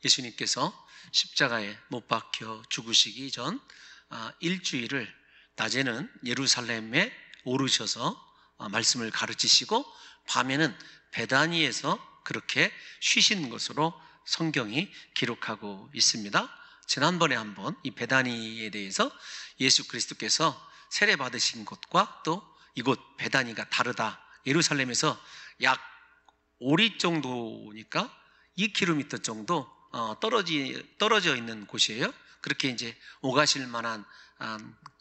예수님께서 십자가에 못 박혀 죽으시기 전 일주일을 낮에는 예루살렘에 오르셔서 말씀을 가르치시고 밤에는 베다니에서 그렇게 쉬신 것으로 성경이 기록하고 있습니다. 지난번에 한번 이 베다니에 대해서 예수 그리스도께서 세례 받으신 곳과 또 이곳 베다니가 다르다. 예루살렘에서 약 5리 정도니까 2km 정도 떨어져 있는 곳이에요. 그렇게 이제 오가실 만한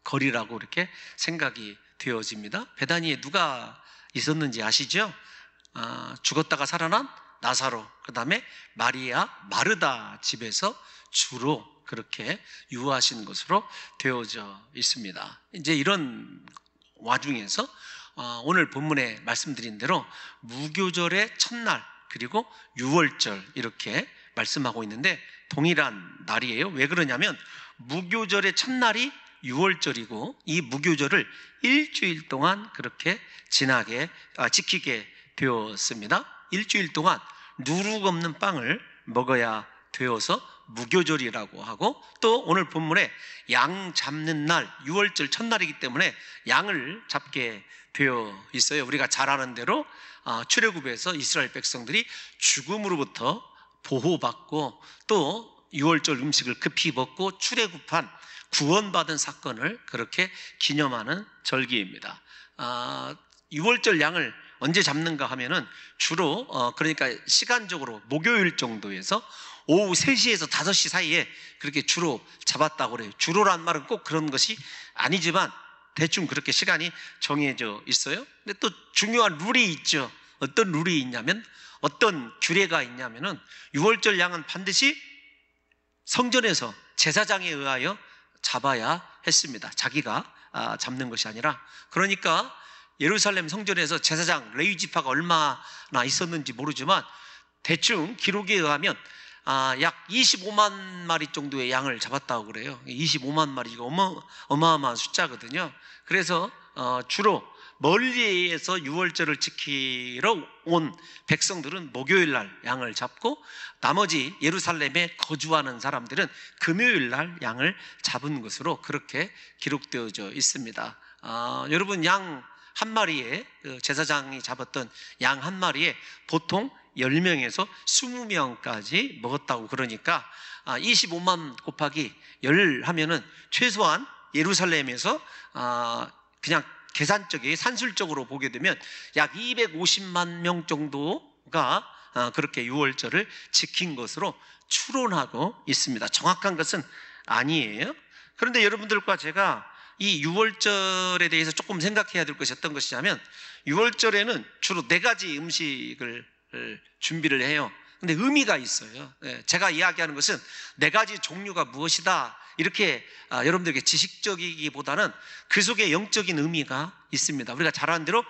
거리라고 이렇게 생각이 되어집니다. 베다니에 누가 있었는지 아시죠? 죽었다가 살아난 나사로, 그 다음에 마리아, 마르다 집에서 주로 그렇게 유하신 것으로 되어져 있습니다. 이제 이런 와중에서 오늘 본문에 말씀드린 대로 무교절의 첫날 그리고 유월절 이렇게 말씀하고 있는데 동일한 날이에요. 왜 그러냐면 무교절의 첫날이 유월절이고 이 무교절을 일주일 동안 그렇게 지키게 되었습니다. 일주일 동안 누룩 없는 빵을 먹어야 되어서 무교절이라고 하고, 또 오늘 본문에 양 잡는 날 유월절 첫날이기 때문에 양을 잡게 되어 있어요. 우리가 잘 아는 대로 출애굽에서 이스라엘 백성들이 죽음으로부터 보호받고 또 유월절 음식을 급히 먹고 출애굽한 구원받은 사건을 그렇게 기념하는 절기입니다. 유월절 양을 언제 잡는가 하면은 주로 그러니까 시간적으로 목요일 정도에서 오후 3시에서 5시 사이에 그렇게 주로 잡았다고 그래요. 주로란 말은 꼭 그런 것이 아니지만 대충 그렇게 시간이 정해져 있어요. 근데 또 중요한 룰이 있죠. 어떤 룰이 있냐면, 어떤 규례가 있냐면은 유월절 양은 반드시 성전에서 제사장에 의하여 잡아야 했습니다. 자기가 잡는 것이 아니라. 그러니까 예루살렘 성전에서 제사장 레위 지파가 얼마나 있었는지 모르지만 대충 기록에 의하면 약 25만 마리 정도의 양을 잡았다고 그래요. 25만 마리, 이거 어마어마한 숫자거든요. 그래서 주로 멀리에서 유월절을 지키러 온 백성들은 목요일 날 양을 잡고, 나머지 예루살렘에 거주하는 사람들은 금요일 날 양을 잡은 것으로 그렇게 기록되어져 있습니다. 여러분, 양 한 마리에, 제사장이 잡았던 양 한 마리에 보통 10명에서 20명까지 먹었다고. 그러니까 25만 곱하기 10 하면은 최소한 예루살렘에서 그냥 계산적이 산술적으로 보게 되면 약 250만 명 정도가 그렇게 유월절을 지킨 것으로 추론하고 있습니다. 정확한 것은 아니에요. 그런데 여러분들과 제가 이 유월절에 대해서 조금 생각해야 될 것이 어떤 것이냐면, 유월절에는 주로 4가지 음식을 준비를 해요. 근데 의미가 있어요. 제가 이야기하는 것은 4가지 종류가 무엇이다 이렇게 여러분들에게 지식적이기보다는 그 속에 영적인 의미가 있습니다. 우리가 잘 아는 대로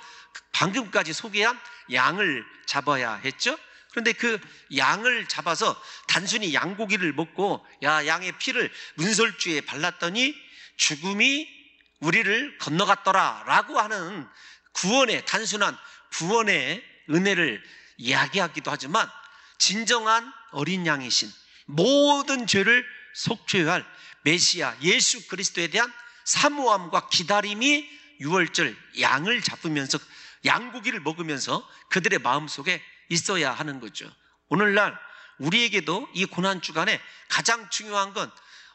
방금까지 소개한 양을 잡아야 했죠. 그런데 그 양을 잡아서 단순히 양고기를 먹고 양의 피를 문설주에 발랐더니 죽음이 우리를 건너갔더라 라고 하는 단순한 구원의 은혜를 이야기하기도 하지만, 진정한 어린 양이신, 모든 죄를 속죄할 메시아 예수 그리스도에 대한 사모함과 기다림이 유월절 양을 잡으면서, 양고기를 먹으면서 그들의 마음속에 있어야 하는 거죠. 오늘날 우리에게도 이 고난주간에 가장 중요한 건,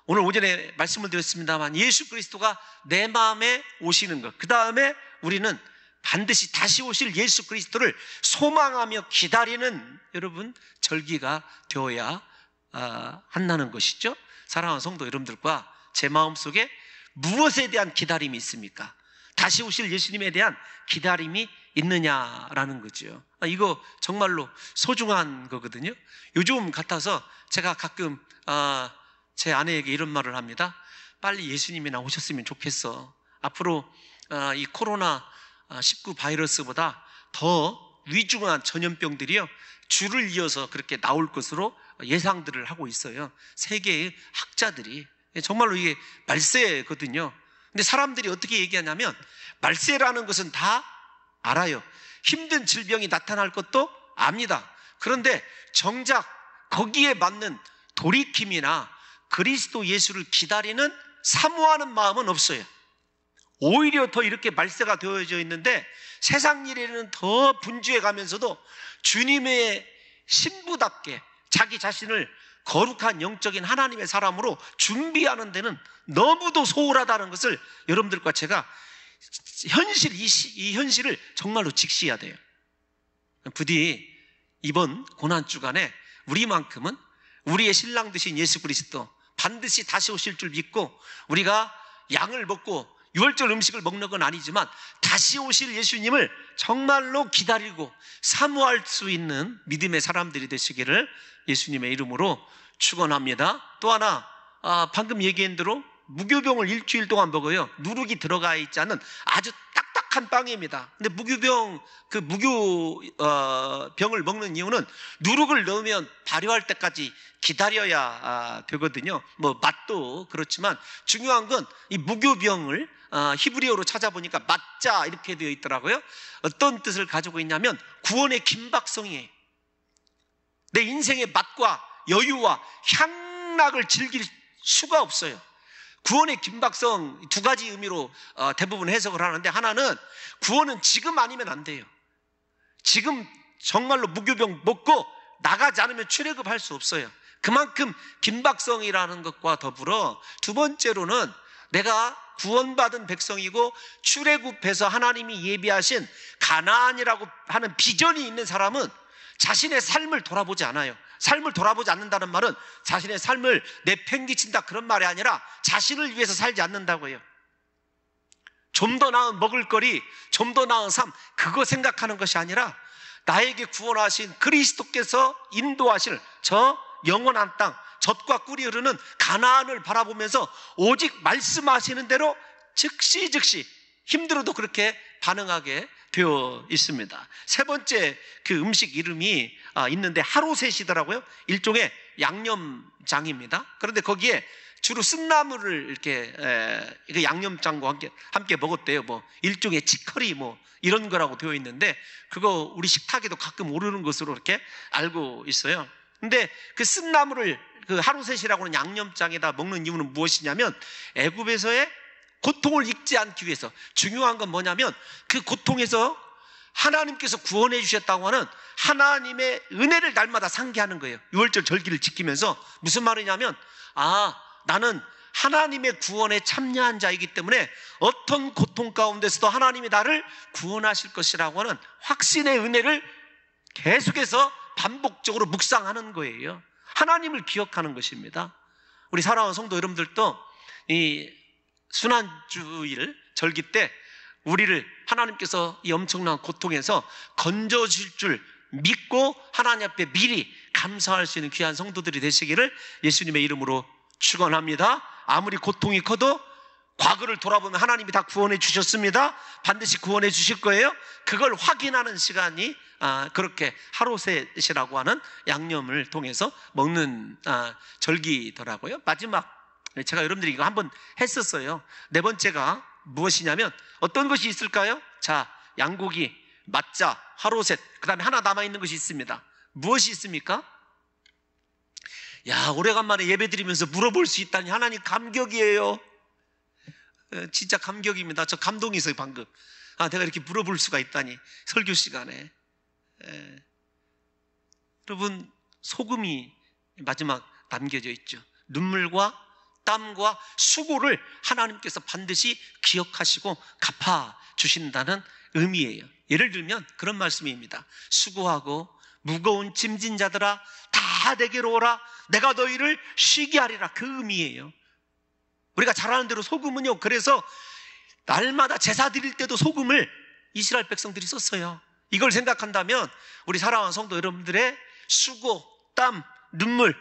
오늘 오전에 말씀을 드렸습니다만 예수 그리스도가 내 마음에 오시는 것, 그 다음에 우리는 반드시 다시 오실 예수 그리스도를 소망하며 기다리는 여러분 절기가 되어야 한다는 것이죠. 사랑하는 성도 여러분들과 제 마음속에 무엇에 대한 기다림이 있습니까? 다시 오실 예수님에 대한 기다림이 있느냐라는 거죠. 이거 정말로 소중한 거거든요. 요즘 같아서 제가 가끔 제 아내에게 이런 말을 합니다. 빨리 예수님이 나오셨으면 좋겠어. 앞으로 이 코로나19 바이러스보다 더 위중한 전염병들이요, 줄을 이어서 그렇게 나올 것으로 예상들을 하고 있어요. 세계의 학자들이. 정말로 이게 말세거든요. 근데 사람들이 어떻게 얘기하냐면, 말세라는 것은 다 알아요. 힘든 질병이 나타날 것도 압니다. 그런데 정작 거기에 맞는 돌이킴이나 그리스도 예수를 기다리는 사모하는 마음은 없어요. 오히려 더 이렇게 말세가 되어져 있는데 세상 일에는 더 분주해 가면서도 주님의 신부답게 자기 자신을 거룩한 영적인 하나님의 사람으로 준비하는 데는 너무도 소홀하다는 것을 여러분들과 제가 이 현실을 정말로 직시해야 돼요. 부디 이번 고난주간에 우리만큼은 우리의 신랑 되신 예수 그리스도 반드시 다시 오실 줄 믿고, 우리가 양을 먹고 유월절 음식을 먹는 건 아니지만 다시 오실 예수님을 정말로 기다리고 사모할 수 있는 믿음의 사람들이 되시기를 예수님의 이름으로 축원합니다. 또 하나, 방금 얘기한 대로 무교병을 일주일 동안 먹어요. 누룩이 들어가 있지 않은 아주 딱딱한 빵입니다. 근데 무교병을 먹는 이유는 누룩을 넣으면 발효할 때까지 기다려야 되거든요. 뭐 맛도 그렇지만 중요한 건 이 무교병을 히브리어로 찾아보니까 맛자 이렇게 되어 있더라고요. 어떤 뜻을 가지고 있냐면 구원의 긴박성이에요. 내 인생의 맛과 여유와 향락을 즐길 수가 없어요. 구원의 긴박성 두 가지 의미로 대부분 해석을 하는데, 하나는 구원은 지금 아니면 안 돼요. 지금 정말로 무교병 먹고 나가지 않으면 출애굽할 수 없어요. 그만큼 긴박성이라는 것과 더불어 두 번째로는 내가 구원받은 백성이고 출애굽해서 하나님이 예비하신 가나안이라고 하는 비전이 있는 사람은 자신의 삶을 돌아보지 않아요. 삶을 돌아보지 않는다는 말은 자신의 삶을 내팽개친다 그런 말이 아니라 자신을 위해서 살지 않는다고요. 좀 더 나은 먹을거리, 좀 더 나은 삶, 그거 생각하는 것이 아니라 나에게 구원하신 그리스도께서 인도하실 저 영원한 땅, 젖과 꿀이 흐르는 가나안을 바라보면서 오직 말씀하시는 대로 즉시 힘들어도 그렇게 반응하게 되어 있습니다. 세 번째 그 음식 이름이 있는데 하루셋이더라고요. 일종의 양념장입니다. 그런데 거기에 주로 쓴나물을 이렇게 양념장과 함께 먹었대요. 뭐 일종의 치커리 뭐 이런 거라고 되어 있는데, 그거 우리 식탁에도 가끔 오르는 것으로 이렇게 알고 있어요. 근데 그 쓴나물을 그 하루셋이라고 하는 양념장에다 먹는 이유는 무엇이냐면, 애굽에서의 고통을 잊지 않기 위해서. 중요한 건 뭐냐면 그 고통에서 하나님께서 구원해 주셨다고 하는 하나님의 은혜를 날마다 상기하는 거예요. 유월절 절기를 지키면서. 무슨 말이냐면, 나는 하나님의 구원에 참여한 자이기 때문에 어떤 고통 가운데서도 하나님이 나를 구원하실 것이라고 하는 확신의 은혜를 계속해서 반복적으로 묵상하는 거예요. 하나님을 기억하는 것입니다. 우리 사랑하는 성도 여러분들도 이 순환주일 절기 때 우리를 하나님께서 이 엄청난 고통에서 건져줄 줄 믿고 하나님 앞에 미리 감사할 수 있는 귀한 성도들이 되시기를 예수님의 이름으로 축원합니다. 아무리 고통이 커도 과거를 돌아보면 하나님이 다 구원해 주셨습니다. 반드시 구원해 주실 거예요. 그걸 확인하는 시간이 그렇게 하루셋이라고 하는 양념을 통해서 먹는 절기더라고요. 마지막, 제가 여러분들이 이거 한번 했었어요. 네 번째가 무엇이냐면 어떤 것이 있을까요? 자, 양고기, 맛자, 하루셋, 그 다음에 하나 남아있는 것이 있습니다. 무엇이 있습니까? 야, 오래간만에 예배드리면서 물어볼 수 있다니 하나님 감격이에요. 진짜 감격입니다. 저 감동했어요 방금. 내가 이렇게 물어볼 수가 있다니, 설교 시간에. 여러분, 소금이 마지막 남겨져 있죠. 눈물과 땀과 수고를 하나님께서 반드시 기억하시고 갚아주신다는 의미예요. 예를 들면 그런 말씀입니다. 수고하고 무거운 짐진 자들아 다 내게로 오라, 내가 너희를 쉬게 하리라. 그 의미예요. 우리가 잘 아는 대로 소금은요, 그래서 날마다 제사 드릴 때도 소금을 이스라엘 백성들이 썼어요. 이걸 생각한다면 우리 사랑하는 성도 여러분들의 수고, 땀, 눈물,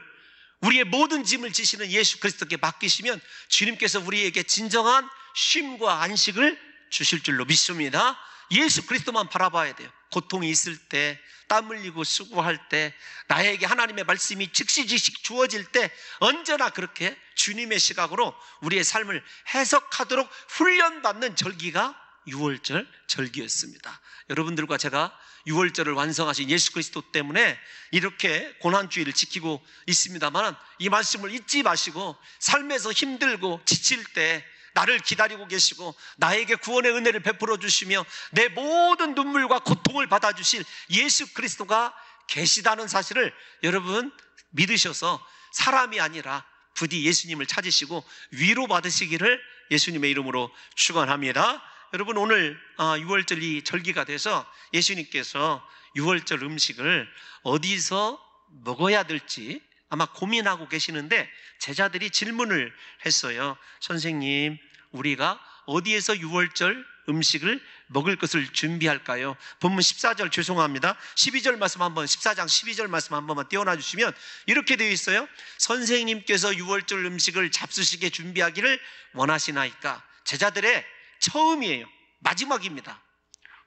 우리의 모든 짐을 지시는 예수 그리스도께 맡기시면 주님께서 우리에게 진정한 쉼과 안식을 주실 줄로 믿습니다. 예수 그리스도만 바라봐야 돼요. 고통이 있을 때, 땀 흘리고 수고할 때, 나에게 하나님의 말씀이 즉시 주어질 때 언제나 그렇게 주님의 시각으로 우리의 삶을 해석하도록 훈련받는 절기가 유월절 절기였습니다. 여러분들과 제가 유월절을 완성하신 예수 그리스도 때문에 이렇게 고난주의를 지키고 있습니다만, 이 말씀을 잊지 마시고 삶에서 힘들고 지칠 때 나를 기다리고 계시고 나에게 구원의 은혜를 베풀어 주시며 내 모든 눈물과 고통을 받아주실 예수 그리스도가 계시다는 사실을 여러분 믿으셔서 사람이 아니라 부디 예수님을 찾으시고 위로받으시기를 예수님의 이름으로 축원합니다. 여러분, 오늘 유월절이 절기가 돼서 예수님께서 유월절 음식을 어디서 먹어야 될지 아마 고민하고 계시는데 제자들이 질문을 했어요. 선생님, 우리가 어디에서 유월절 음식을 먹을 것을 준비할까요? 본문 14절, 죄송합니다, 12절 말씀 한번, 14장 12절 말씀 한 번만 띄워놔 주시면 이렇게 되어 있어요. 선생님께서 유월절 음식을 잡수시게 준비하기를 원하시나이까? 제자들의 처음이에요. 마지막입니다.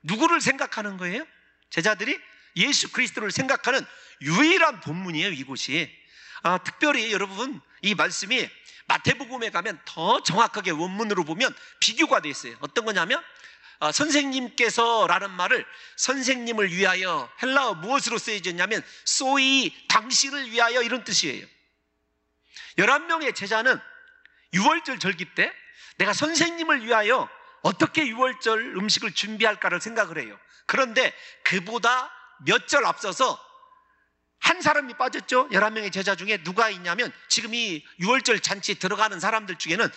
누구를 생각하는 거예요? 제자들이 예수 그리스도를 생각하는 유일한 본문이에요, 이곳이. 특별히 여러분, 이 말씀이 마태복음에 가면 더 정확하게 원문으로 보면 비교가 되어 있어요. 어떤 거냐면 선생님께서 라는 말을 선생님을 위하여, 헬라어 무엇으로 쓰여졌냐면 소이, 당신을 위하여, 이런 뜻이에요. 11명의 제자는 유월절 절기 때 내가 선생님을 위하여 어떻게 유월절 음식을 준비할까를 생각을 해요. 그런데 그보다 몇 절 앞서서 한 사람이 빠졌죠. 11명의 제자 중에 누가 있냐면, 지금 이 유월절 잔치에 들어가는 사람들 중에는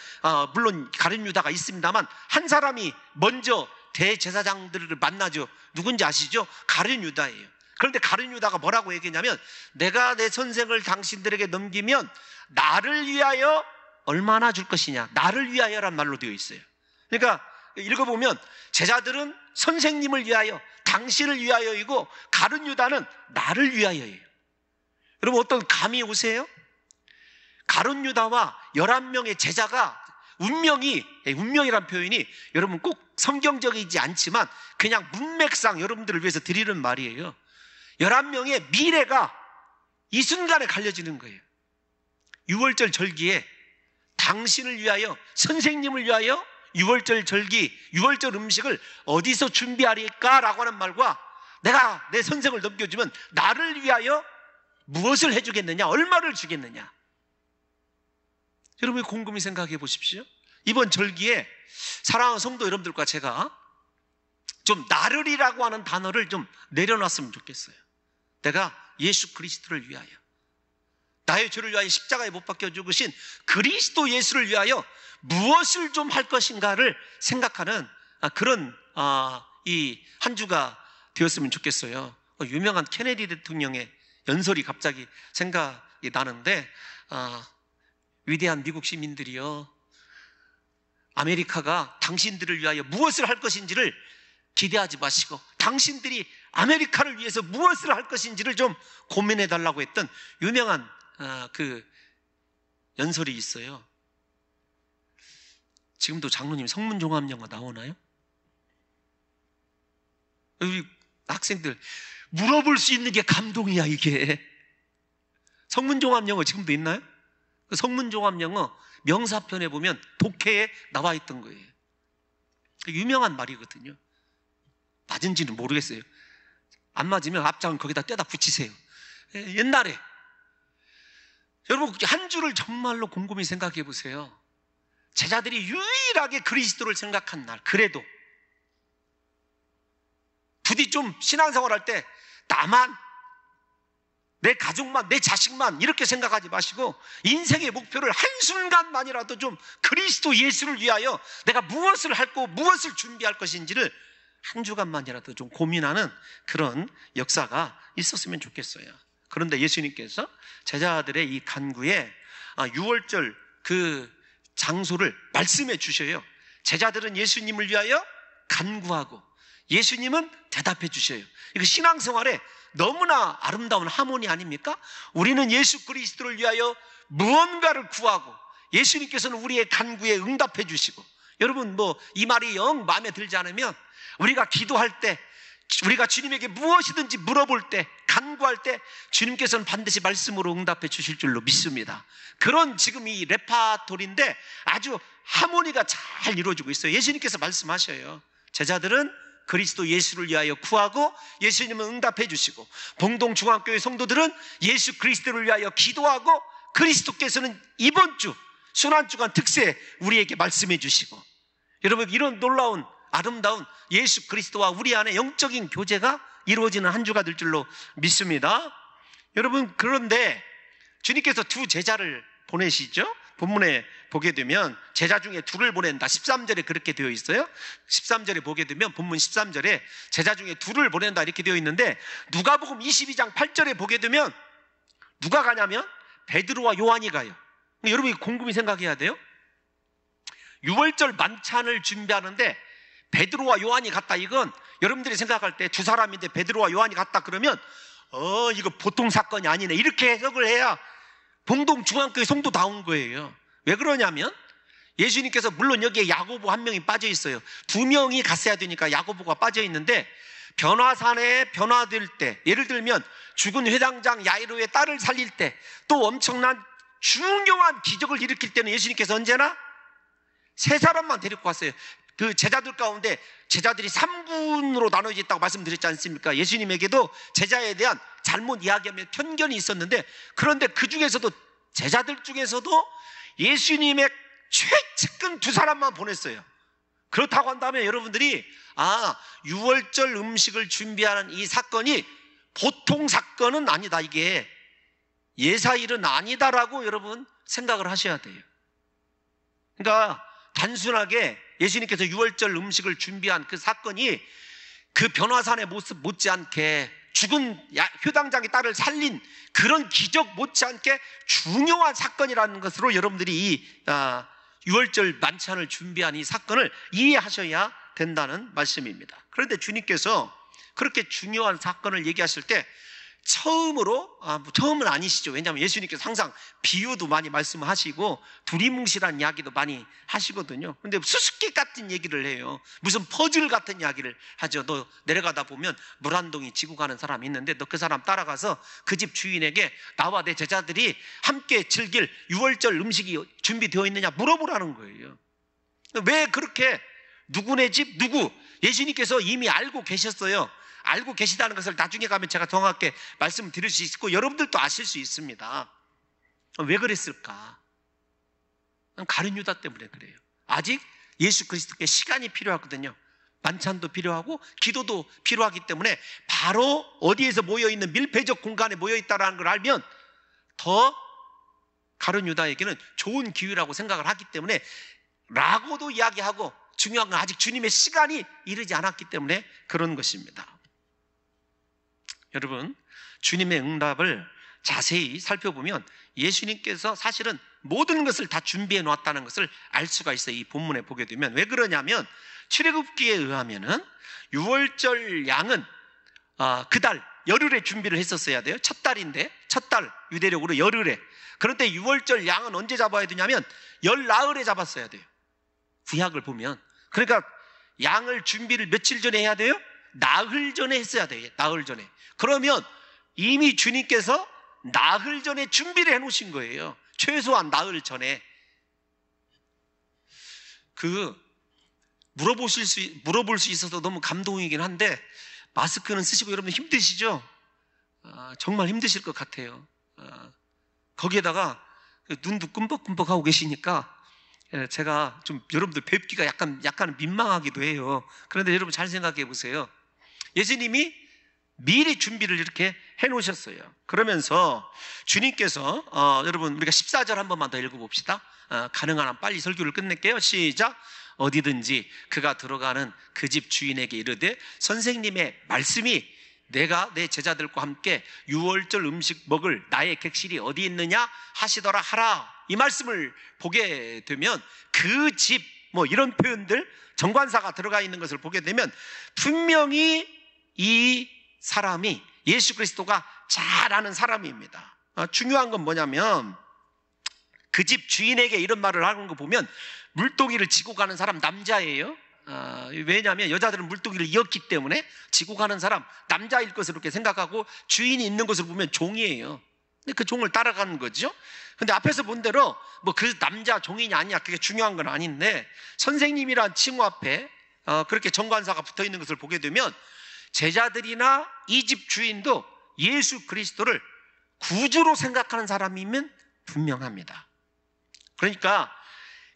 물론 가룟 유다가 있습니다만 한 사람이 먼저 대제사장들을 만나죠. 누군지 아시죠? 가룟 유다예요. 그런데 가룟 유다가 뭐라고 얘기했냐면, 내가 내 선생을 당신들에게 넘기면 나를 위하여 얼마나 줄 것이냐, 나를 위하여란 말로 되어 있어요. 그러니까 읽어보면 제자들은 선생님을 위하여, 당신을 위하여이고 가룟 유다는 나를 위하여예요. 여러분, 어떤 감이 오세요? 가룟 유다와 11명의 제자가 운명이란 표현이 여러분 꼭 성경적이지 않지만 그냥 문맥상 여러분들을 위해서 드리는 말이에요. 11명의 미래가 이 순간에 갈려지는 거예요. 유월절 절기에 당신을 위하여, 선생님을 위하여 유월절 절기, 유월절 음식을 어디서 준비하리까라고 하는 말과 내가 내 선생을 넘겨주면 나를 위하여 무엇을 해주겠느냐, 얼마를 주겠느냐. 여러분 곰곰이 생각해 보십시오. 이번 절기에 사랑하는 성도 여러분들과 제가 좀 나를이라고 하는 단어를 좀 내려놨으면 좋겠어요. 내가 예수 그리스도를 위하여, 나의 죄를 위하여 십자가에 못 박혀 죽으신 그리스도 예수를 위하여 무엇을 좀 할 것인가를 생각하는 그런 이 한 주가 되었으면 좋겠어요. 유명한 케네디 대통령의 연설이 갑자기 생각이 나는데, 위대한 미국 시민들이여, 아메리카가 당신들을 위하여 무엇을 할 것인지를 기대하지 마시고 당신들이 아메리카를 위해서 무엇을 할 것인지를 좀 고민해 달라고 했던 유명한 그 연설이 있어요. 지금도 장로님 성문종합영어 나오나요? 우리 학생들 물어볼 수 있는 게 감동이야. 이게 성문종합영어 지금도 있나요? 그 성문종합영어 명사편에 보면 독해에 나와 있던 거예요. 유명한 말이거든요. 맞은지는 모르겠어요. 안 맞으면 앞장은 거기다 떼다 붙이세요. 옛날에 여러분 한 주를 정말로 곰곰이 생각해 보세요. 제자들이 유일하게 그리스도를 생각한 날, 그래도 부디 좀 신앙생활할 때 나만, 내 가족만, 내 자식만 이렇게 생각하지 마시고 인생의 목표를 한순간만이라도 좀 그리스도 예수를 위하여 내가 무엇을 할고 무엇을 준비할 것인지를 한 주간만이라도 좀 고민하는 그런 역사가 있었으면 좋겠어요. 그런데 예수님께서 제자들의 이 간구에 유월절 그 장소를 말씀해 주셔요. 제자들은 예수님을 위하여 간구하고 예수님은 대답해 주셔요. 이거 신앙생활에 너무나 아름다운 하모니 아닙니까? 우리는 예수 그리스도를 위하여 무언가를 구하고 예수님께서는 우리의 간구에 응답해 주시고, 여러분 이 말이 영 마음에 들지 않으면 우리가 기도할 때, 우리가 주님에게 무엇이든지 물어볼 때, 간구할 때 주님께서는 반드시 말씀으로 응답해 주실 줄로 믿습니다. 그런 지금 이 레파토리인데 아주 하모니가 잘 이루어지고 있어요. 예수님께서 말씀하셔요. 제자들은 그리스도 예수를 위하여 구하고 예수님은 응답해 주시고, 봉동중앙교회 성도들은 예수 그리스도를 위하여 기도하고 그리스도께서는 이번 주 순환주간 특세 우리에게 말씀해 주시고, 여러분 이런 놀라운 아름다운 예수 그리스도와 우리 안에 영적인 교제가 이루어지는 한 주가 될 줄로 믿습니다. 여러분, 그런데 주님께서 두 제자를 보내시죠. 본문에 보게 되면 제자 중에 둘을 보낸다, 13절에 그렇게 되어 있어요. 13절에 보게 되면 본문 13절에 제자 중에 둘을 보낸다 이렇게 되어 있는데, 누가복음 22장 8절에 보게 되면 누가 가냐면 베드로와 요한이 가요. 여러분이 곰곰이 생각해야 돼요. 유월절 만찬을 준비하는데 베드로와 요한이 갔다, 이건 여러분들이 생각할 때 두 사람인데 베드로와 요한이 갔다 그러면 이거 보통 사건이 아니네 이렇게 해석을 해야 봉동중앙교회 성도다운 거예요. 왜 그러냐면 예수님께서, 물론 여기에 야고보 한 명이 빠져 있어요. 두 명이 갔어야 되니까 야고보가 빠져 있는데, 변화산에 변화될 때, 예를 들면 죽은 회당장 야이로의 딸을 살릴 때, 또 엄청난 중요한 기적을 일으킬 때는 예수님께서 언제나 세 사람만 데리고 갔어요. 그 제자들 가운데 제자들이 3군으로 나눠져 있다고 말씀드렸지 않습니까? 예수님에게도 제자에 대한 잘못 이야기하면 편견이 있었는데, 그런데 그 중에서도 제자들 중에서도 예수님의 최측근 두 사람만 보냈어요. 그렇다고 한다면 여러분들이 유월절 음식을 준비하는 이 사건이 보통 사건은 아니다, 이게 예사일은 아니다라고 여러분 생각을 하셔야 돼요. 그러니까 단순하게 예수님께서 유월절 음식을 준비한 그 사건이 그 변화산의 모습 못지않게, 죽은 효당장의 딸을 살린 그런 기적 못지않게 중요한 사건이라는 것으로 여러분들이 이 유월절 만찬을 준비한 이 사건을 이해하셔야 된다는 말씀입니다. 그런데 주님께서 그렇게 중요한 사건을 얘기하실 때 처음은 아니시죠. 왜냐하면 예수님께서 항상 비유도 많이 말씀하시고 두리뭉실한 이야기도 많이 하시거든요. 그런데 수수께끼 같은 얘기를 해요. 무슨 퍼즐 같은 이야기를 하죠. 너 내려가다 보면 물 한 동이 지고 가는 사람이 있는데 너 그 사람 따라가서 그 집 주인에게 나와 내 제자들이 함께 즐길 유월절 음식이 준비되어 있느냐 물어보라는 거예요. 왜 그렇게 누구네 집 누구, 예수님께서 이미 알고 계셨어요. 알고 계시다는 것을 나중에 가면 제가 정확하게 말씀드릴 수 있고 여러분들도 아실 수 있습니다. 왜 그랬을까? 가룟 유다 때문에 그래요. 아직 예수 그리스도께 시간이 필요하거든요. 만찬도 필요하고 기도도 필요하기 때문에 바로 어디에서 모여있는 밀폐적 공간에 모여있다는 걸 알면 더 가룟 유다에게는 좋은 기회라고 생각을 하기 때문에 라고도 이야기하고, 중요한 건 아직 주님의 시간이 이르지 않았기 때문에 그런 것입니다. 여러분, 주님의 응답을 자세히 살펴보면 예수님께서 사실은 모든 것을 다 준비해 놓았다는 것을 알 수가 있어요. 이 본문에 보게 되면. 왜 그러냐면 출애굽기에 의하면은 유월절 양은 그달 열흘에 준비를 했었어야 돼요. 첫 달인데, 첫 달 유대력으로 열흘에. 그런데 유월절 양은 언제 잡아야 되냐면 열나흘에 잡았어야 돼요. 구약을 보면. 그러니까 양을 준비를 며칠 전에 해야 돼요? 나흘 전에 했어야 돼요. 나흘 전에. 그러면 이미 주님께서 나흘 전에 준비를 해놓으신 거예요. 최소한 나흘 전에. 물어볼 수 있어서 너무 감동이긴 한데, 마스크는 쓰시고 여러분 힘드시죠? 정말 힘드실 것 같아요. 거기에다가 눈도 끔뻑끔뻑하고 계시니까 제가 좀 여러분들 뵙기가 약간 민망하기도 해요. 그런데 여러분 잘 생각해 보세요. 예수님이 미리 준비를 이렇게 해놓으셨어요. 그러면서 주님께서 여러분 우리가 14절 한 번만 더 읽어봅시다. 가능한 한 빨리 설교를 끝낼게요. 시작. 어디든지 그가 들어가는 그 집 주인에게 이르되 선생님의 말씀이 내가 내 제자들과 함께 유월절 음식 먹을 나의 객실이 어디 있느냐 하시더라 하라. 이 말씀을 보게 되면 그 집 이런 표현들, 정관사가 들어가 있는 것을 보게 되면 분명히 이 사람이 예수 그리스도가 잘 아는 사람입니다. 중요한 건 뭐냐면 그 집 주인에게 이런 말을 하는 거 보면 물동이를 지고 가는 사람 남자예요. 왜냐하면 여자들은 물동이를 이었기 때문에 지고 가는 사람 남자일 것으로 이렇게 생각하고 주인이 있는 것을 보면 종이에요. 근데 그 종을 따라가는 거죠. 근데 앞에서 본 대로 그 남자 종이냐 아니냐 그게 중요한 건 아닌데, 선생님이란 칭호 앞에 그렇게 정관사가 붙어 있는 것을 보게 되면 제자들이나 이 집 주인도 예수 그리스도를 구주로 생각하는 사람이면 분명합니다. 그러니까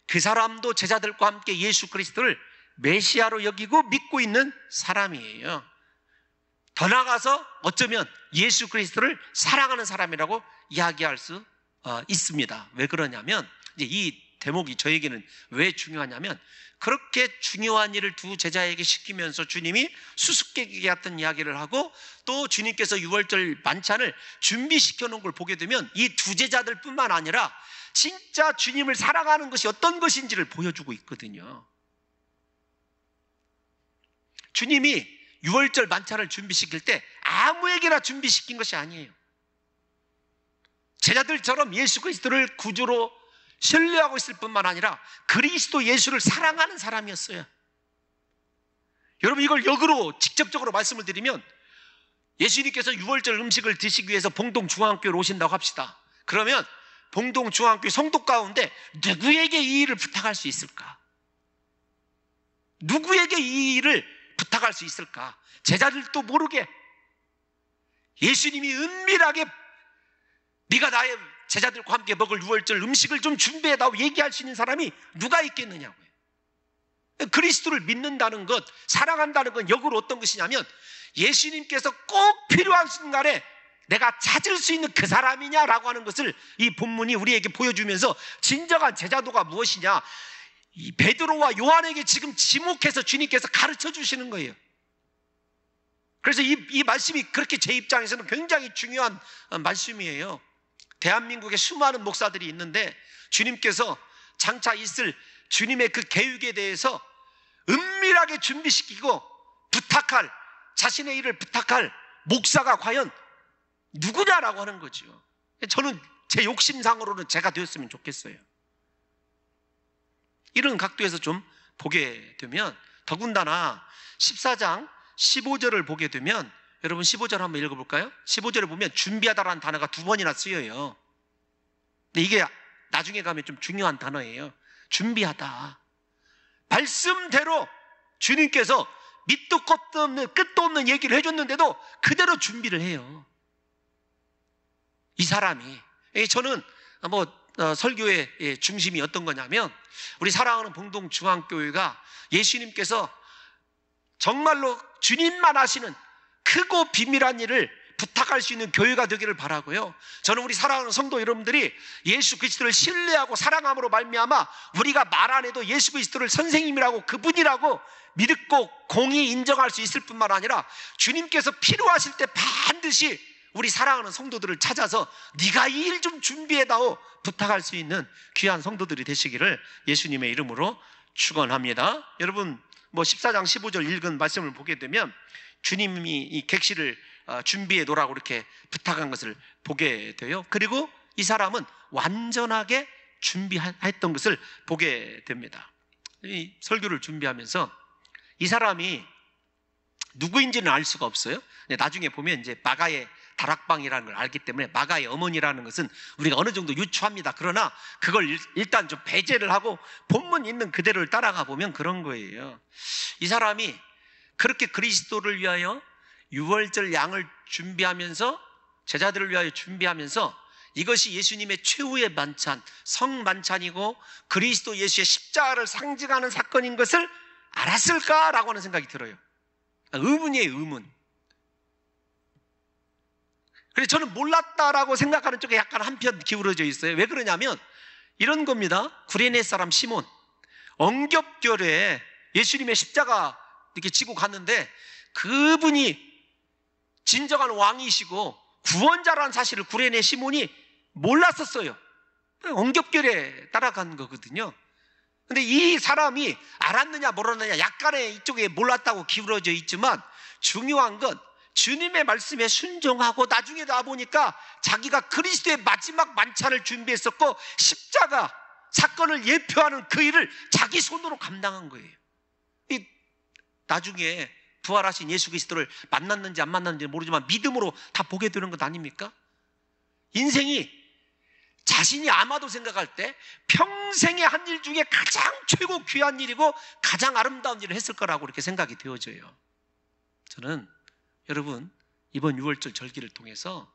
그 사람도 제자들과 함께 예수 그리스도를 메시아로 여기고 믿고 있는 사람이에요. 더 나아가서 어쩌면 예수 그리스도를 사랑하는 사람이라고 이야기할 수 있습니다. 왜 그러냐면 이제 이 대목이 저에게는 왜 중요하냐면 그렇게 중요한 일을 두 제자에게 시키면서 주님이 수수께끼 같은 이야기를 하고 또 주님께서 유월절 만찬을 준비시켜 놓은 걸 보게 되면 이 두 제자들 뿐만 아니라 진짜 주님을 사랑하는 것이 어떤 것인지를 보여주고 있거든요. 주님이 유월절 만찬을 준비시킬 때 아무에게나 준비시킨 것이 아니에요. 제자들처럼 예수 그리스도를 구주로 신뢰하고 있을 뿐만 아니라 그리스도 예수를 사랑하는 사람이었어요. 여러분, 이걸 역으로 직접적으로 말씀을 드리면 예수님께서 유월절 음식을 드시기 위해서 봉동중앙교회로 오신다고 합시다. 그러면 봉동중앙교회 성도 가운데 누구에게 이 일을 부탁할 수 있을까? 누구에게 이 일을 부탁할 수 있을까? 제자들도 모르게 예수님이 은밀하게 네가 나의 제자들과 함께 먹을 유월절 음식을 좀 준비해다오 얘기할 수 있는 사람이 누가 있겠느냐고요. 그리스도를 믿는다는 것, 사랑한다는 건 역으로 어떤 것이냐면 예수님께서 꼭 필요한 순간에 내가 찾을 수 있는 그 사람이냐라고 하는 것을 이 본문이 우리에게 보여주면서 진정한 제자도가 무엇이냐, 이 베드로와 요한에게 지금 지목해서 주님께서 가르쳐 주시는 거예요. 그래서 이 말씀이 그렇게 제 입장에서는 굉장히 중요한 말씀이에요. 대한민국에 수많은 목사들이 있는데 주님께서 장차 있을 주님의 그 계획에 대해서 은밀하게 준비시키고 부탁할, 자신의 일을 부탁할 목사가 과연 누구냐라고 하는 거죠. 저는 제 욕심상으로는 제가 되었으면 좋겠어요. 이런 각도에서 좀 보게 되면, 더군다나 14장 15절을 보게 되면, 여러분 15절 한번 읽어볼까요? 15절에 보면 준비하다라는 단어가 두 번이나 쓰여요. 근데 이게 나중에 가면 좀 중요한 단어예요. 준비하다. 말씀대로 주님께서 밑도 끝도 없는 얘기를 해줬는데도 그대로 준비를 해요. 이 사람이. 저는 설교의 중심이 어떤 거냐면, 우리 사랑하는 봉동중앙교회가 예수님께서 정말로 주님만 하시는 크고 비밀한 일을 부탁할 수 있는 교회가 되기를 바라고요. 저는 우리 사랑하는 성도 여러분들이 예수 그리스도를 신뢰하고 사랑함으로 말미암아 우리가 말 안 해도 예수 그리스도를 선생님이라고, 그분이라고 믿고 공히 인정할 수 있을 뿐만 아니라 주님께서 필요하실 때 반드시 우리 사랑하는 성도들을 찾아서 네가 이 일 좀 준비해다오 부탁할 수 있는 귀한 성도들이 되시기를 예수님의 이름으로 축원합니다. 여러분 14장 15절 읽은 말씀을 보게 되면 주님이 이 객실을 준비해 놓으라고 이렇게 부탁한 것을 보게 돼요. 그리고 이 사람은 완전하게 준비했던 것을 보게 됩니다. 이 설교를 준비하면서 이 사람이 누구인지는 알 수가 없어요. 나중에 보면 이제 마가의 다락방이라는 걸 알기 때문에 마가의 어머니라는 것은 우리가 어느 정도 유추합니다. 그러나 그걸 일단 좀 배제를 하고 본문 있는 그대로를 따라가 보면 그런 거예요. 이 사람이 그렇게 그리스도를 위하여 유월절 양을 준비하면서, 제자들을 위하여 준비하면서 이것이 예수님의 최후의 만찬, 성만찬이고 그리스도 예수의 십자가를 상징하는 사건인 것을 알았을까라고 하는 생각이 들어요. 의문이에요, 의문. 그래서 저는 몰랐다라고 생각하는 쪽에 약간 한편 기울어져 있어요. 왜 그러냐면 이런 겁니다. 구레네 사람 시몬, 엉겹결에 예수님의 십자가 이렇게 지고 갔는데 그분이 진정한 왕이시고 구원자라는 사실을 구레네 시몬이 몰랐었어요. 엉겹결에 따라간 거거든요. 근데 이 사람이 알았느냐 모르느냐 약간의 이쪽에 몰랐다고 기울어져 있지만 중요한 건 주님의 말씀에 순종하고 나중에 나보니까 자기가 그리스도의 마지막 만찬을 준비했었고 십자가 사건을 예표하는 그 일을 자기 손으로 감당한 거예요. 나중에 부활하신 예수 그리스도를 만났는지 안 만났는지 모르지만 믿음으로 다 보게 되는 것 아닙니까? 인생이 자신이 아마도 생각할 때 평생의 한 일 중에 가장 최고 귀한 일이고 가장 아름다운 일을 했을 거라고 이렇게 생각이 되어져요. 저는 여러분 이번 6월절 절기를 통해서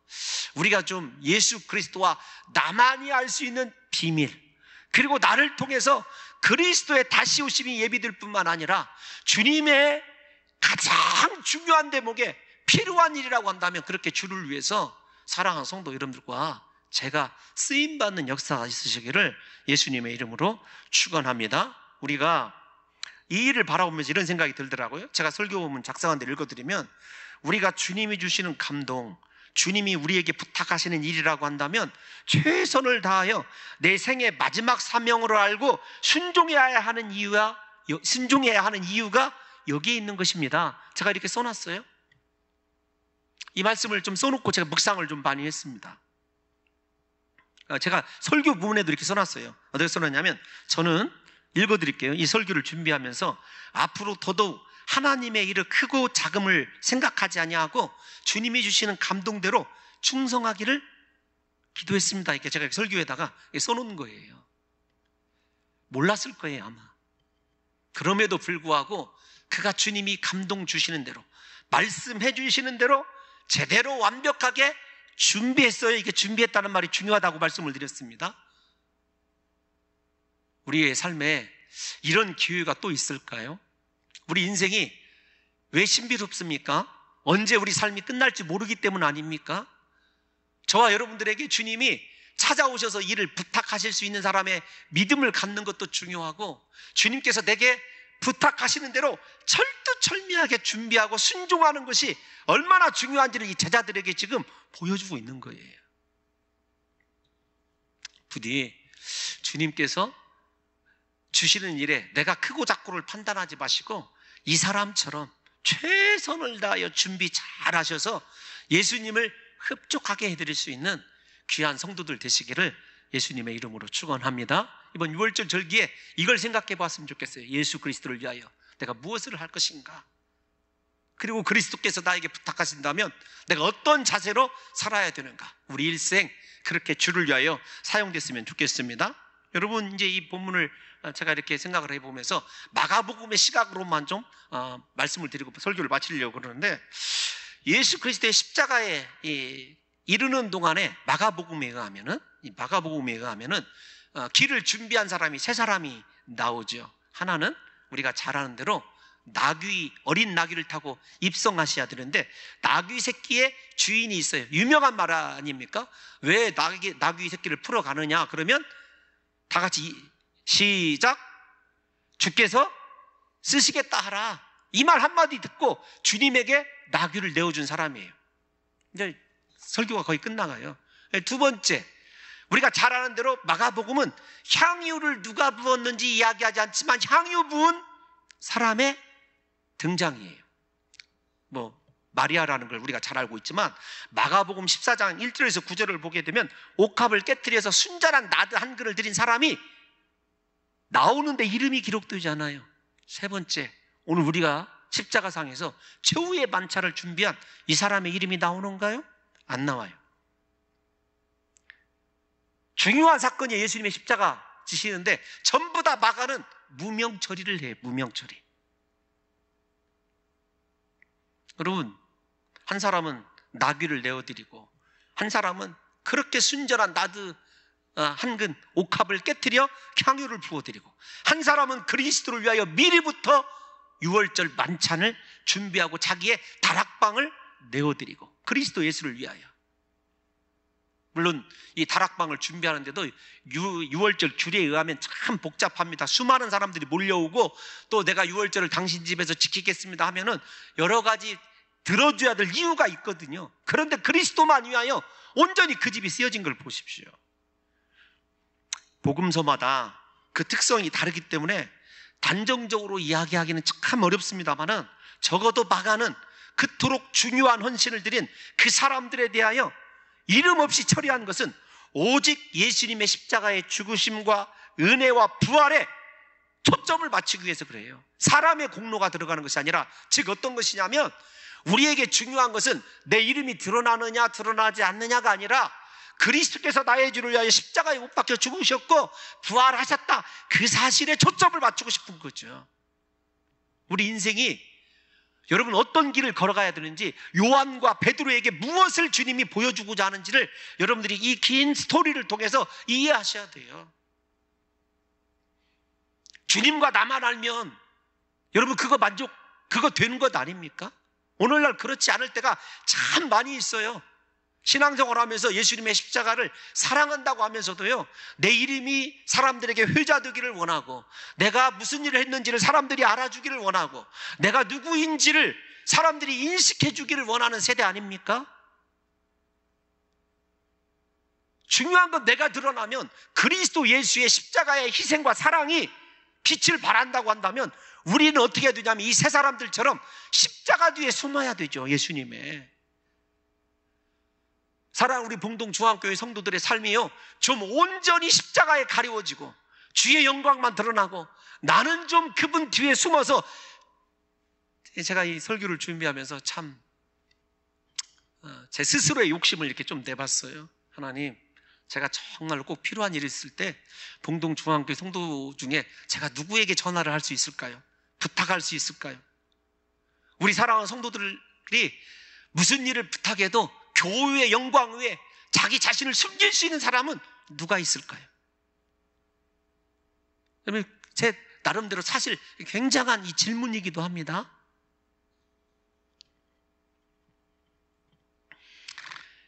우리가 좀 예수 그리스도와 나만이 알 수 있는 비밀, 그리고 나를 통해서 그리스도의 다시 오심이 예비될 뿐만 아니라 주님의 가장 중요한 대목에 필요한 일이라고 한다면 그렇게 주를 위해서 사랑하는 성도 여러분들과 제가 쓰임받는 역사가 있으시기를 예수님의 이름으로 축원합니다. 우리가 이 일을 바라보면서 이런 생각이 들더라고요. 제가 설교본문 작성한 데 읽어드리면 우리가 주님이 주시는 감동, 주님이 우리에게 부탁하시는 일이라고 한다면 최선을 다하여 내 생의 마지막 사명으로 알고 순종해야 하는 이유가 여기에 있는 것입니다. 제가 이렇게 써놨어요. 이 말씀을 좀 써놓고 제가 묵상을 좀 많이 했습니다. 제가 설교 부분에도 이렇게 써놨어요. 어떻게 써놨냐면, 저는 읽어드릴게요. 이 설교를 준비하면서 앞으로 더더욱 하나님의 일을 크고 작음을 생각하지 아니하고 주님이 주시는 감동대로 충성하기를 기도했습니다. 이렇게 제가 설교에다가 써놓은 거예요. 몰랐을 거예요, 아마. 그럼에도 불구하고 그가 주님이 감동 주시는 대로, 말씀해 주시는 대로 제대로 완벽하게 준비했어요. 이게 준비했다는 말이 중요하다고 말씀을 드렸습니다. 우리의 삶에 이런 기회가 또 있을까요? 우리 인생이 왜 신비롭습니까? 언제 우리 삶이 끝날지 모르기 때문 아닙니까? 저와 여러분들에게 주님이 찾아오셔서 일을 부탁하실 수 있는 사람의 믿음을 갖는 것도 중요하고, 주님께서 내게 부탁하시는 대로 철두철미하게 준비하고 순종하는 것이 얼마나 중요한지를 이 제자들에게 지금 보여주고 있는 거예요. 부디 주님께서 주시는 일에 내가 크고 작고를 판단하지 마시고 이 사람처럼 최선을 다하여 준비 잘 하셔서 예수님을 흡족하게 해드릴 수 있는 귀한 성도들 되시기를 예수님의 이름으로 축원합니다. 이번 6월절 절기에 이걸 생각해 봤으면 좋겠어요. 예수 그리스도를 위하여 내가 무엇을 할 것인가, 그리고 그리스도께서 나에게 부탁하신다면 내가 어떤 자세로 살아야 되는가. 우리 일생 그렇게 주를 위하여 사용됐으면 좋겠습니다. 여러분, 이제 이 본문을 제가 이렇게 생각을 해보면서 마가복음의 시각으로만 좀 말씀을 드리고 설교를 마치려고 그러는데, 예수 그리스도의 십자가에 이르는 동안에 마가복음에 의하면은 길을 준비한 사람이 세 사람이 나오죠. 하나는 우리가 잘 아는 대로 어린 나귀를 타고 입성하셔야 되는데, 나귀 새끼의 주인이 있어요. 유명한 말 아닙니까? 왜 나귀 새끼를 풀어가느냐? 그러면 다 같이 시작. 주께서 쓰시겠다 하라. 이 말 한마디 듣고 주님에게 나귀를 내어준 사람이에요. 이제 설교가 거의 끝나가요. 두 번째, 우리가 잘 아는 대로 마가복음은 향유를 누가 부었는지 이야기하지 않지만 향유 부은 사람의 등장이에요. 마리아라는 걸 우리가 잘 알고 있지만 마가복음 14장 1절에서 9절을 보게 되면 옥합을 깨트려서 순전한 나드 한 그릇을 드린 사람이 나오는데 이름이 기록되지 않아요. 세 번째, 오늘 우리가 십자가상에서 최후의 만찬을 준비한 이 사람의 이름이 나오는가요? 안 나와요. 중요한 사건이 예수님의 십자가 지시는데 전부 다 마가는 무명 처리를 해요. 무명 처리. 여러분, 한 사람은 나귀를 내어드리고 한 사람은 그렇게 순전한 나드 한근 옥합을 깨트려 향유를 부어드리고, 한 사람은 그리스도를 위하여 미리부터 6월절 만찬을 준비하고 자기의 다락방을 내어드리고 그리스도 예수를 위하여. 물론 이 다락방을 준비하는데도 6월절 규례에 의하면 참 복잡합니다. 수많은 사람들이 몰려오고 또 내가 6월절을 당신 집에서 지키겠습니다 하면은 여러 가지 들어줘야 될 이유가 있거든요. 그런데 그리스도만 위하여 온전히 그 집이 쓰여진 걸 보십시오. 복음서마다 그 특성이 다르기 때문에 단정적으로 이야기하기는 참 어렵습니다만은, 적어도 마가는 그토록 중요한 헌신을 드린 그 사람들에 대하여 이름 없이 처리한 것은 오직 예수님의 십자가의 죽으심과 은혜와 부활에 초점을 맞추기 위해서 그래요. 사람의 공로가 들어가는 것이 아니라, 즉 어떤 것이냐면, 우리에게 중요한 것은 내 이름이 드러나느냐 드러나지 않느냐가 아니라 그리스도께서 나의 죄를 위하여 십자가에 못 박혀 죽으셨고 부활하셨다, 그 사실에 초점을 맞추고 싶은 거죠. 우리 인생이 여러분 어떤 길을 걸어가야 되는지, 요한과 베드로에게 무엇을 주님이 보여주고자 하는지를 여러분들이 이 긴 스토리를 통해서 이해하셔야 돼요. 주님과 나만 알면 여러분 그거 되는 것 아닙니까? 오늘날 그렇지 않을 때가 참 많이 있어요. 신앙생활 하면서 예수님의 십자가를 사랑한다고 하면서도요, 내 이름이 사람들에게 회자되기를 원하고, 내가 무슨 일을 했는지를 사람들이 알아주기를 원하고, 내가 누구인지를 사람들이 인식해 주기를 원하는 세대 아닙니까? 중요한 건 내가 드러나면 그리스도 예수의 십자가의 희생과 사랑이 빛을 발한다고 한다면 우리는 어떻게 해야 되냐면 이 세 사람들처럼 십자가 뒤에 숨어야 되죠. 예수님의 사랑, 우리 봉동중앙교회 성도들의 삶이요, 좀 온전히 십자가에 가리워지고 주의 영광만 드러나고, 나는 좀 그분 뒤에 숨어서, 제가 이 설교를 준비하면서 참 제 스스로의 욕심을 이렇게 좀 내봤어요. 하나님, 제가 정말로 꼭 필요한 일이 있을 때 봉동중앙교회 성도 중에 제가 누구에게 전화를 할 수 있을까요? 부탁할 수 있을까요? 우리 사랑하는 성도들이 무슨 일을 부탁해도 교회의 영광 위에 자기 자신을 숨길 수 있는 사람은 누가 있을까요? 제 나름대로 사실 굉장한 이 질문이기도 합니다.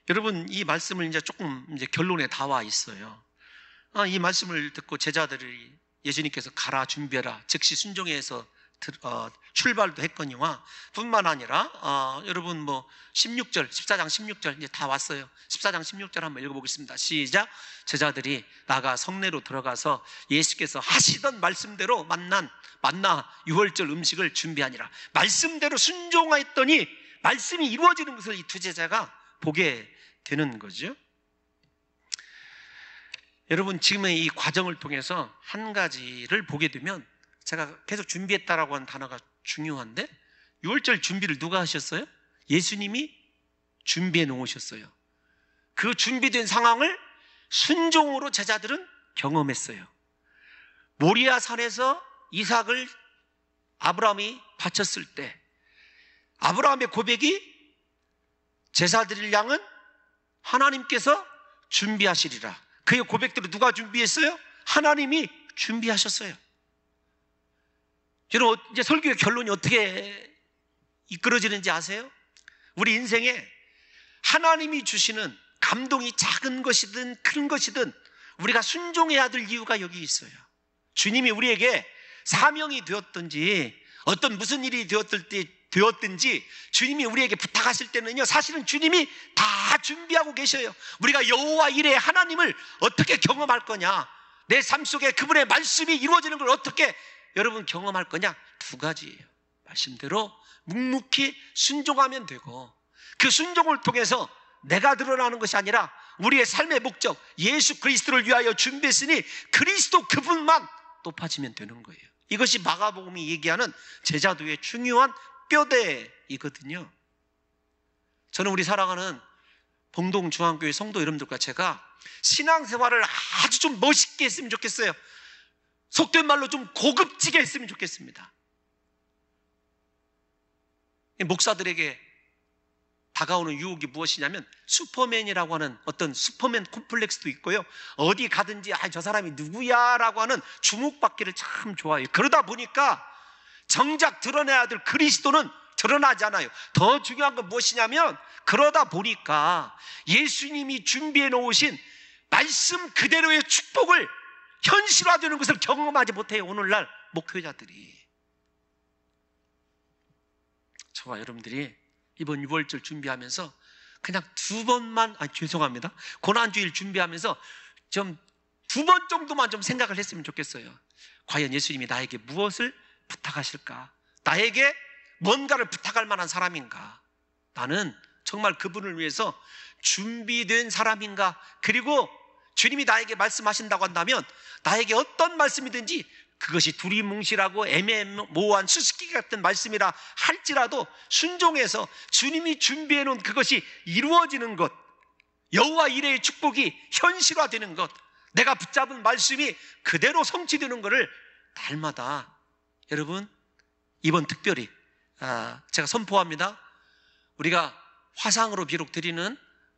여러분, 이 말씀을 이제 조금 결론에 다 와 있어요. 이 말씀을 듣고 제자들이 예수님께서 가라 준비해라 즉시 순종해서 출발도 했거니와 뿐만 아니라 여러분 16절, 14장 16절 이제 다 왔어요. 14장 16절 한번 읽어보겠습니다. 시작. 제자들이 나가 성내로 들어가서 예수께서 하시던 말씀대로 만나 유월절 음식을 준비하니라. 말씀대로 순종하였더니 말씀이 이루어지는 것을 이 두 제자가 보게 되는 거죠. 여러분, 지금의 이 과정을 통해서 한 가지를 보게 되면, 제가 계속 준비했다라고 하는 단어가 중요한데, 유월절 준비를 누가 하셨어요? 예수님이 준비해 놓으셨어요. 그 준비된 상황을 순종으로 제자들은 경험했어요. 모리아 산에서 이삭을 아브라함이 바쳤을 때 아브라함의 고백이 제사드릴 양은 하나님께서 준비하시리라. 그의 고백대로 누가 준비했어요? 하나님이 준비하셨어요. 여러분, 이제 설교의 결론이 어떻게 이끌어지는지 아세요? 우리 인생에 하나님이 주시는 감동이 작은 것이든 큰 것이든 우리가 순종해야 될 이유가 여기 있어요. 주님이 우리에게 사명이 되었든지 어떤 무슨 일이 되었든지 주님이 우리에게 부탁하실 때는요, 사실은 주님이 다 준비하고 계셔요. 우리가 여호와 이레 하나님을 어떻게 경험할 거냐, 내 삶 속에 그분의 말씀이 이루어지는 걸 어떻게 여러분 경험할 거냐, 두 가지예요. 말씀대로 묵묵히 순종하면 되고, 그 순종을 통해서 내가 드러나는 것이 아니라 우리의 삶의 목적 예수 그리스도를 위하여 준비했으니 그리스도 그분만 높아지면 되는 거예요. 이것이 마가복음이 얘기하는 제자도의 중요한 뼈대이거든요. 저는 우리 사랑하는 봉동중앙교회 성도 여러분들과 제가 신앙생활을 아주 좀 멋있게 했으면 좋겠어요. 속된 말로 좀 고급지게 했으면 좋겠습니다. 목사들에게 다가오는 유혹이 무엇이냐면 슈퍼맨이라고 하는 어떤 슈퍼맨 콤플렉스도 있고요, 어디 가든지 저 사람이 누구야 라고 하는 주목받기를 참 좋아해요. 그러다 보니까 정작 드러내야 될 그리스도는 드러나지 않아요. 더 중요한 건 무엇이냐면, 그러다 보니까 예수님이 준비해 놓으신 말씀 그대로의 축복을 현실화되는 것을 경험하지 못해요. 오늘날 목회자들이. 저와 여러분들이 이번 유월절 준비하면서 그냥 죄송합니다. 고난주일 준비하면서 좀 2번 정도만 좀 생각을 했으면 좋겠어요. 과연 예수님이 나에게 무엇을 부탁하실까? 나에게 뭔가를 부탁할 만한 사람인가? 나는 정말 그분을 위해서 준비된 사람인가? 그리고 주님이 나에게 말씀하신다고 한다면 나에게 어떤 말씀이든지 그것이 두리뭉실하고 애매모호한 수수께끼 같은 말씀이라 할지라도 순종해서 주님이 준비해 놓은 그것이 이루어지는 것, 여호와 이레의 축복이 현실화되는 것, 내가 붙잡은 말씀이 그대로 성취되는 것을 날마다 여러분 이번 특별히 제가 선포합니다. 우리가 화상으로 비록 드리는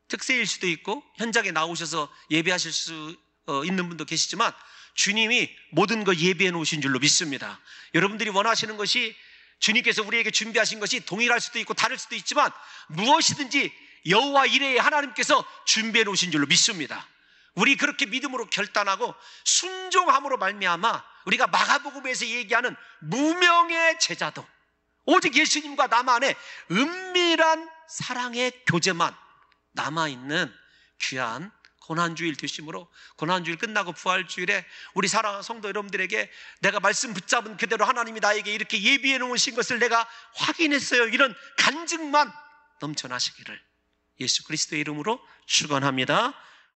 특세일 수도 있고 현장에 나오셔서 예배하실 수 있는 분도 계시지만 주님이 모든 걸 예배해 놓으신 줄로 믿습니다. 여러분들이 원하시는 것이 주님께서 우리에게 준비하신 것이 동일할 수도 있고 다를 수도 있지만 무엇이든지 여호와 이레의 하나님께서 준비해 놓으신 줄로 믿습니다. 우리 그렇게 믿음으로 결단하고 순종함으로 말미암아 우리가 마가복음에서 얘기하는 무명의 제자도 오직 예수님과 남 안에 은밀한 사랑의 교제만 남아있는 귀한 고난주일 되심으로 고난주일 끝나고 부활주일에 우리 사랑하는 성도 여러분들에게 내가 말씀 붙잡은 그대로 하나님이 나에게 이렇게 예비해 놓으신 것을 내가 확인했어요, 이런 간증만 넘쳐나시기를 예수 그리스도의 이름으로 축원합니다.